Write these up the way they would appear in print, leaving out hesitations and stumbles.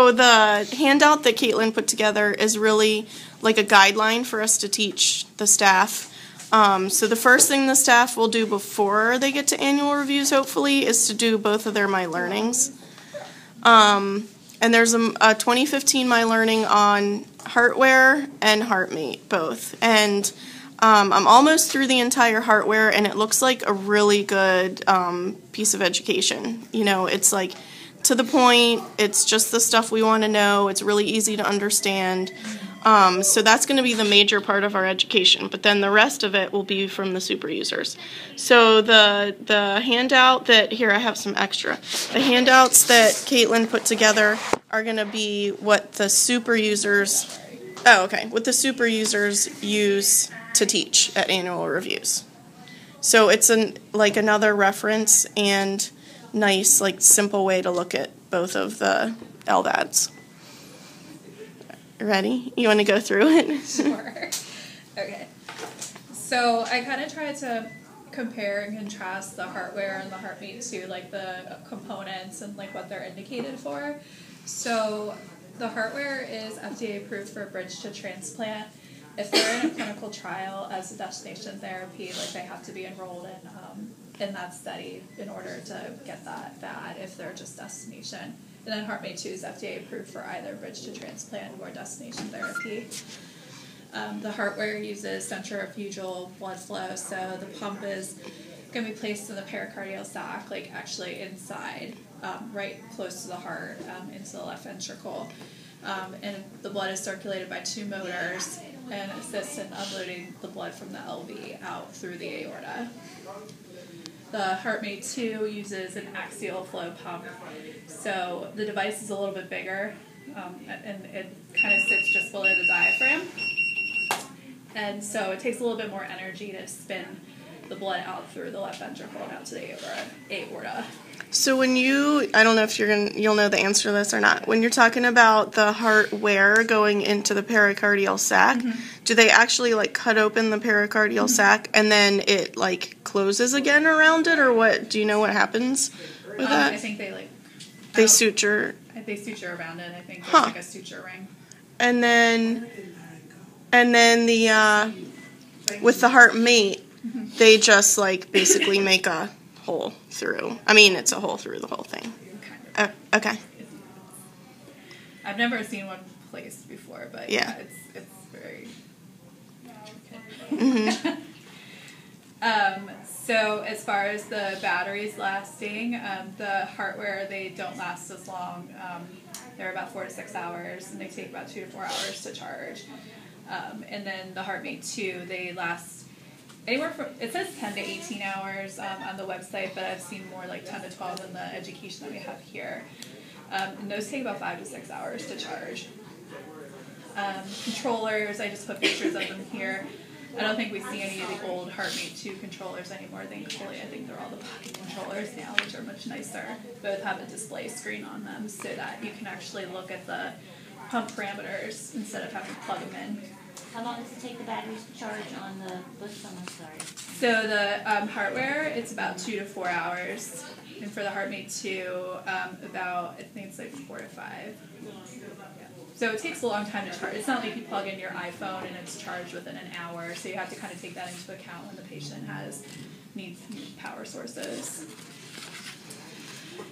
So the handout that Caitlin put together is really like a guideline for us to teach the staff. So the first thing the staff will do before they get to annual reviews, hopefully, is to do both of their My Learnings. And there's a 2015 My Learning on Heartware and HeartMate, both. And I'm almost through the entire Heartware, and it looks like a really good piece of education. You know, it's like to the point, it's just the stuff we want to know, it's really easy to understand. So that's going to be the major part of our education, but then the rest of it will be from the super users. So the handout that, here I have some extra, the handouts that Caitlin put together are going to be what the super users, what the super users use to teach at annual reviews. So it's like another reference and nice, like simple way to look at both of the LVADs. Ready? You want to go through it? Sure. Okay. So I kind of tried to compare and contrast the Heartware and the HeartMate to like the components and like what they're indicated for. So the Heartware is FDA approved for bridge to transplant. If they're in a clinical trial as a destination therapy, like they have to be enrolled in that study in order to get that VAD if they're just destination. And then HeartMate 2 is FDA approved for either bridge to transplant or destination therapy. The Heartware uses centrifugal blood flow, so the pump is going to be placed in the pericardial sac, like actually inside, right close to the heart, into the left ventricle. And the blood is circulated by two motors and assists in unloading the blood from the LV out through the aorta. The HeartMate 2 uses an axial flow pump, so the device is a little bit bigger, and it kind of sits just below the diaphragm, and so it takes a little bit more energy to spin the blood out through the left ventricle and out to the aorta. So when I don't know if you'll know the answer to this or not. When you're talking about the Heartware going into the pericardial sac, do they actually like cut open the pericardial sac and then it like closes again around it, or what? Do you know what happens with that? I think they suture. They suture around it. I think there's like a suture ring. And then the with the HeartMate, they just like basically make a hole through. I mean, it's a hole through the whole thing. Kind of. Okay. I've never seen one placed before, but yeah it's very intricate. So as far as the batteries lasting, the Heartware, they don't last as long. They're about 4 to 6 hours, and they take about 2 to 4 hours to charge. And then the HeartMate 2, they last anywhere from, it says 10 to 18 hours on the website, but I've seen more like 10 to 12 in the education that we have here. And those take about 5 to 6 hours to charge. Controllers, I just put pictures of them here. I don't think we see any of the old HeartMate 2 controllers anymore, thankfully. I think they're all the pocket controllers now, which are much nicer. Both have a display screen on them so that you can actually look at the pump parameters instead of having to plug them in. How long does it take the batteries to charge on the Bush one? I'm sorry. So the Heartware, it's about 2 to 4 hours. And for the HeartMate 2, about, I think it's like 4 to 5. Yeah. So it takes a long time to charge. It's not like you plug in your iPhone and it's charged within an hour. So you have to kind of take that into account when the patient needs power sources.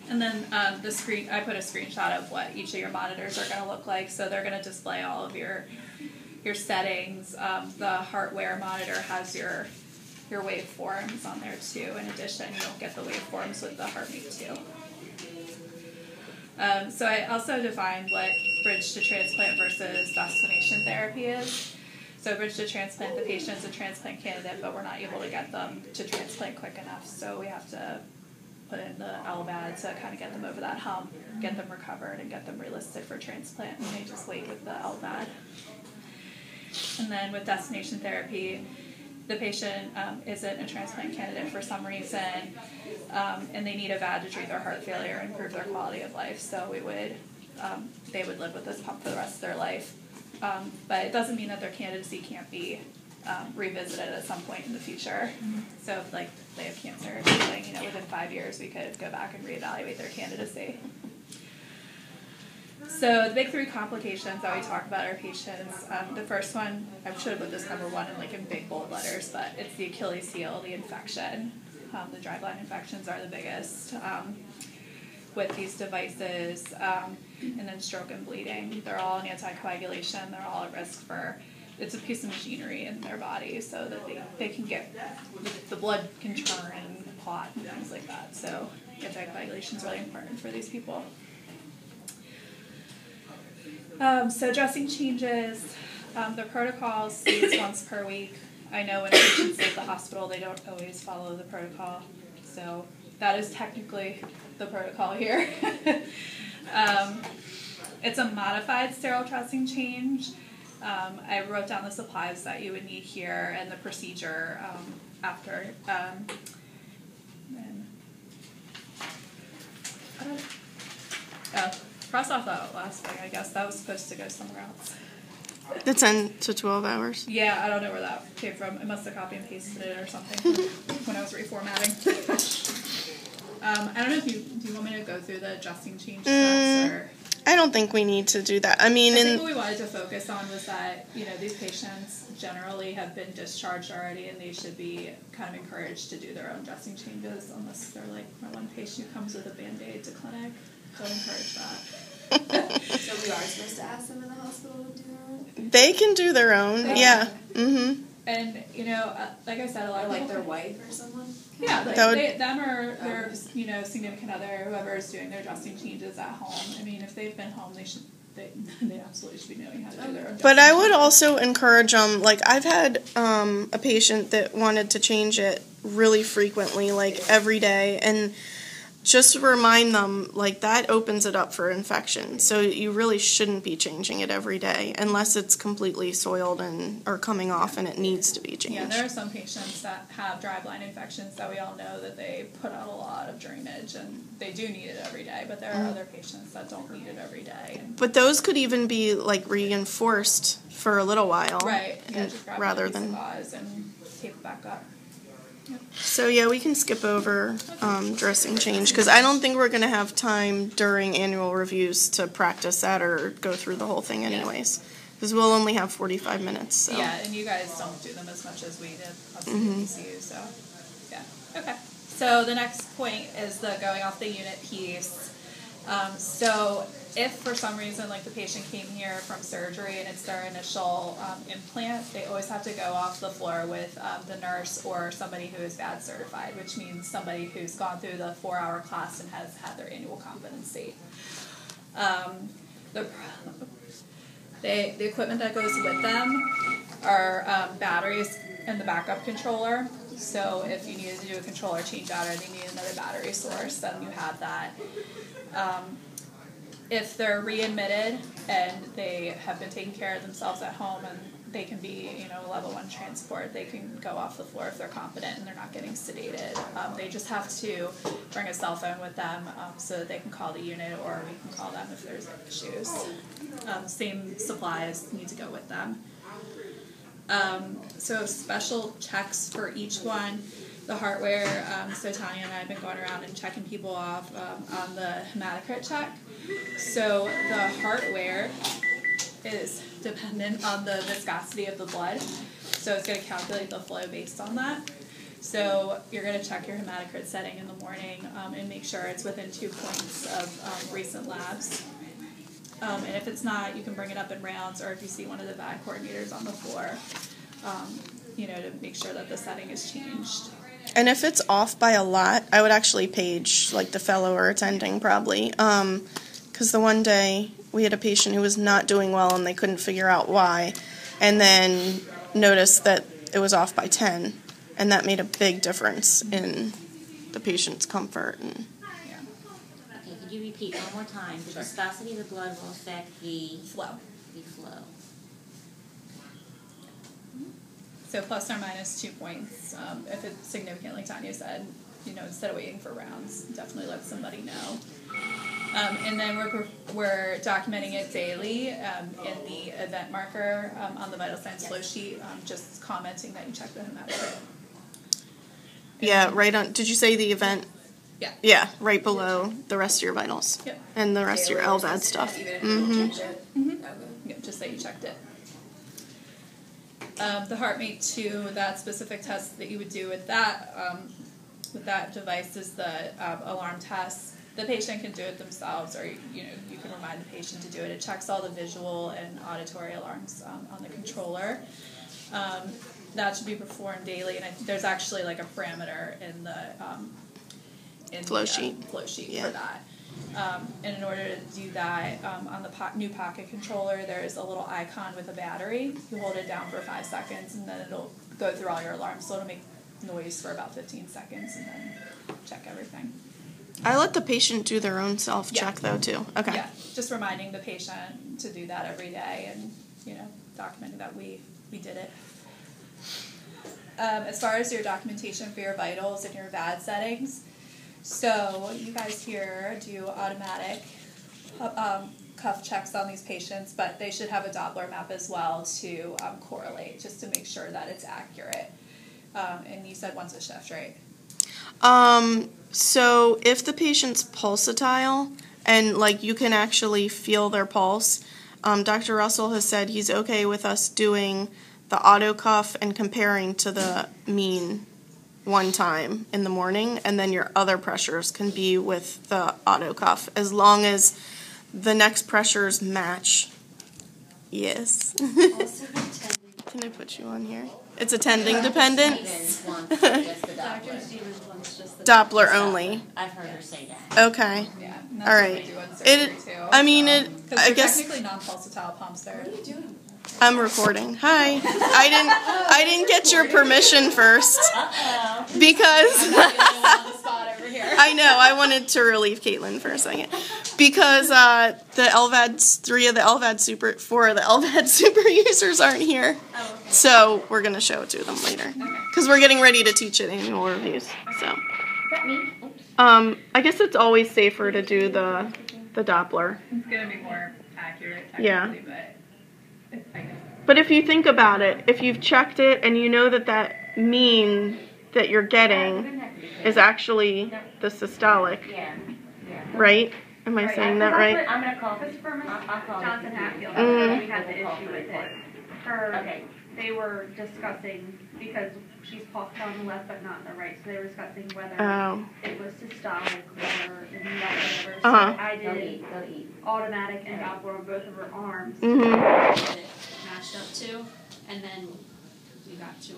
And then the screen, I put a screenshot of what each of your monitors are going to look like. So they're going to display all of your settings. The Heartware monitor has your waveforms on there too. In addition, you don't get the waveforms with the HeartMate 2. So I also defined what bridge to transplant versus destination therapy is. So bridge to transplant, the patient's a transplant candidate, but we're not able to get them to transplant quick enough, so we have to put in the Lvad to kind of get them over that hump, get them recovered, and get them relisted for transplant, and they just wait with the Lvad. And then with destination therapy, the patient isn't a transplant candidate for some reason, and they need a VAD to treat their heart failure and improve their quality of life. So they would live with this pump for the rest of their life. But it doesn't mean that their candidacy can't be revisited at some point in the future. So if they have cancer or something, within 5 years we could go back and reevaluate their candidacy. So the big 3 complications that we talk about our patients, the first one, I should have put this number 1 in big bold letters, but it's the Achilles heel, the infection. The dry gland infections are the biggest with these devices, and then stroke and bleeding. They're all in anticoagulation. They're all at risk for, it's a piece of machinery in their body so that they can get, the blood can turn and clot and things like that. So anticoagulation is really important for these people. So dressing changes, the protocol stays once per week. I know when patients leave the hospital, they don't always follow the protocol. So that is technically the protocol here. It's a modified sterile dressing change. I wrote down the supplies that you would need here and the procedure after. Cross off that last thing. I guess that was supposed to go somewhere else. The 10 to 12 hours. Yeah, I don't know where that came from. I must have copy and pasted it or something when I was reformatting. I don't know if do you want me to go through the dressing change steps or? I don't think we need to do that. I think what we wanted to focus on was that, these patients generally have been discharged already and they should be kind of encouraged to do their own dressing changes unless they're like my one patient who comes with a Band-Aid to clinic. Don't encourage that. So we are supposed to ask them in the hospital to do their own? They can do their own, yeah. Mm-hmm. And, like I said, a lot of like their wife or someone? Yeah, like them or their, significant other, whoever is doing their dressing changes at home. I mean, if they've been home, they absolutely should be knowing how to do their own. But I would also encourage them. Like I've had a patient that wanted to change it really frequently, like every day, and just remind them, like, that opens it up for infection. So you really shouldn't be changing it every day unless it's completely soiled or coming off and it needs to be changed. Yeah, there are some patients that have dry gland infections that we all know that they put out a lot of drainage and they do need it every day, but there are other patients that don't need it every day. But those could even be, like, reinforced for a little while. Right, yeah, just grab rather a piece than of gauze and tape it back up. So, yeah, we can skip over dressing change because I don't think we're going to have time during annual reviews to practice that or go through the whole thing anyways because we'll only have 45 minutes. So. Yeah, and you guys don't do them as much as we did at the PCCU, so, yeah. Okay, so the next point is the going off the unit piece. So if for some reason, like the patient came here from surgery and it's their initial implant, they always have to go off the floor with the nurse or somebody who is VAD certified, which means somebody who's gone through the 4-hour class and has had their annual competency. The equipment that goes with them are batteries and the backup controller. So if you needed to do a controller change out or they need another battery source, then you have that. If they're readmitted and they have been taking care of themselves at home and they can be, level 1 transport, they can go off the floor if they're competent and they're not getting sedated. They just have to bring a cell phone with them so that they can call the unit or we can call them if there's issues. Same supplies need to go with them. So special checks for each one. The hardware, so Tanya and I have been going around and checking people off on the hematocrit check. So the hardware is dependent on the viscosity of the blood. So it's going to calculate the flow based on that. So you're going to check your hematocrit setting in the morning and make sure it's within 2 points of recent labs. And if it's not, you can bring it up in rounds, or if you see one of the VAD coordinators on the floor, to make sure that the setting is changed. And if it's off by a lot, I would actually page, like, the fellow or attending probably. Because the one day we had a patient who was not doing well and they couldn't figure out why. And then noticed that it was off by 10. And that made a big difference in the patient's comfort. And okay, could you repeat one more time? The viscosity of the blood will affect the flow. So plus or minus 2 points. If it's significant, like Tanya said, instead of waiting for rounds, definitely let somebody know. And then we're documenting it daily in the event marker on the vital signs flow sheet, just commenting that you checked the hematocrit. Yeah, right on. Did you say the event Yeah, right below the rest of your vitals. Yep. And the rest of your LVAD stuff. Even if you don't change it. Mm-hmm. Okay. Yep, just that you checked it. The HeartMate 2, that specific test that you would do with that device is the alarm test. The patient can do it themselves, or you can remind the patient to do it. It checks all the visual and auditory alarms on the controller. That should be performed daily, and there's actually like a parameter in the Flow sheet for that. And in order to do that, on the new pocket controller, there's a little icon with a battery. You hold it down for 5 seconds, and then it'll go through all your alarms. So it'll make noise for about 15 seconds, and then check everything. I let the patient do their own self-check, though, too. Okay. Yeah, just reminding the patient to do that every day and, documenting that we did it. As far as your documentation for your vitals and your VAD settings, so you guys here do automatic cuff checks on these patients, but they should have a Doppler map as well to correlate, just to make sure that it's accurate. And you said once a shift, right? So if the patient's pulsatile and you can actually feel their pulse, Dr. Russell has said he's okay with us doing the auto cuff and comparing to the mean one time in the morning, and then your other pressures can be with the auto cuff as long as the next pressures match. Yes. Also Can I put you on here? It's attending dependent. Doppler only. I've heard her say that. Okay. Yeah. All right. I guess technically non-pulsatile pumps there. What are you doing? I'm recording. Hi. I didn't get your permission first because I'm not the only one on the spot over here. I know I wanted to relieve Caitlin for a second because three of the LVAD four of the LVAD super users aren't here, so we're gonna show it to them later because we're getting ready to teach at annual reviews. So, I guess it's always safer to do the Doppler. It's gonna be more accurate, technically, Yeah. But But if you think about it, if you've checked it and you know that mean that you're getting is actually the systolic, right? Am I saying that right? I'm going to call Johnson Hatfield. Mhm. We had the issue with it. They were discussing, because she's pulsed on the left but not on the right, so they were discussing whether it was systolic or in the whatever. So I did automatic and Doppler on both of her arms. Mm-hmm. Matched up to, and then we got to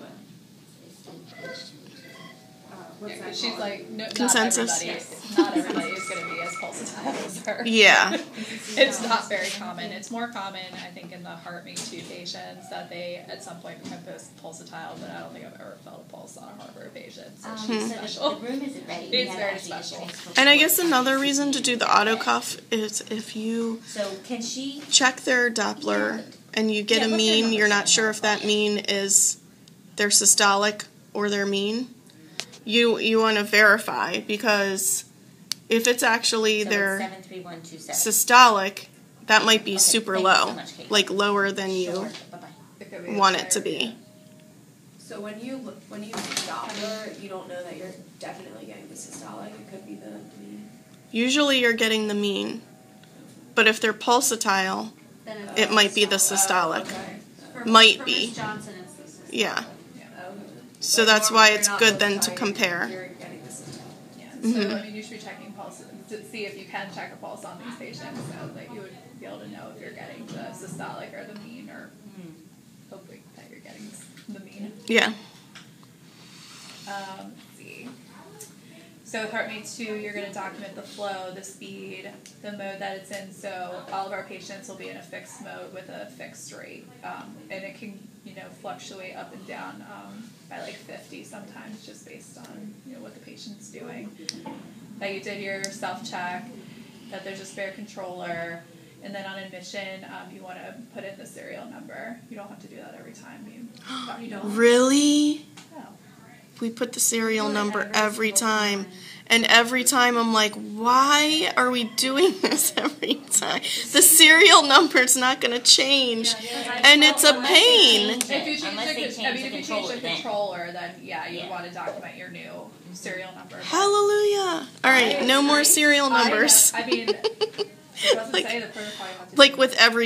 she's like, no, Consensus. Not everybody is going to be as pulsatile as her. Yeah. It's not very common. It's more common, I think, in the HeartMate 2 patients that they at some point become pulsatile, but I don't think I've ever felt a pulse on a Harvard patient. So she's special. The room isn't ready. It's very special. And I guess another reason to do the auto cuff is if you check their Doppler and you get a mean, you're not sure if that mean is their systolic or their mean. You want to verify, because if it's actually their 73127. systolic, that might be super low, like lower than you want it to be. So when you do Doppler, you don't know that you're definitely getting the systolic. It could be the mean. Usually you're getting the mean, but if they're pulsatile, it might be the systolic. Might be. Johnson, it's the systolic. Yeah. So that's why it's good then to compare. So, I mean, you should be checking pulse to see if you can check a pulse on these patients, so that you would be able to know if you're getting the systolic or the mean, or hopefully that you're getting the mean. Yeah. Let's see. So with HeartMate 2, you're going to document the flow, the speed, the mode that it's in. So all of our patients will be in a fixed mode with a fixed rate, and it can fluctuate up and down by like 50 sometimes, just based on what the patient's doing. That you did your self-check, that there's a spare controller, and then on admission you want to put in the serial number. You don't have to do that every time. You don't. Really? No. We put the serial number every time. And every time I'm like, why are we doing this every time? The serial number's not going to change. And it's a pain. If you change the controller, then you want to document your new serial number. Hallelujah. All right, no more serial numbers. I mean, it doesn't say the protocol. Like with every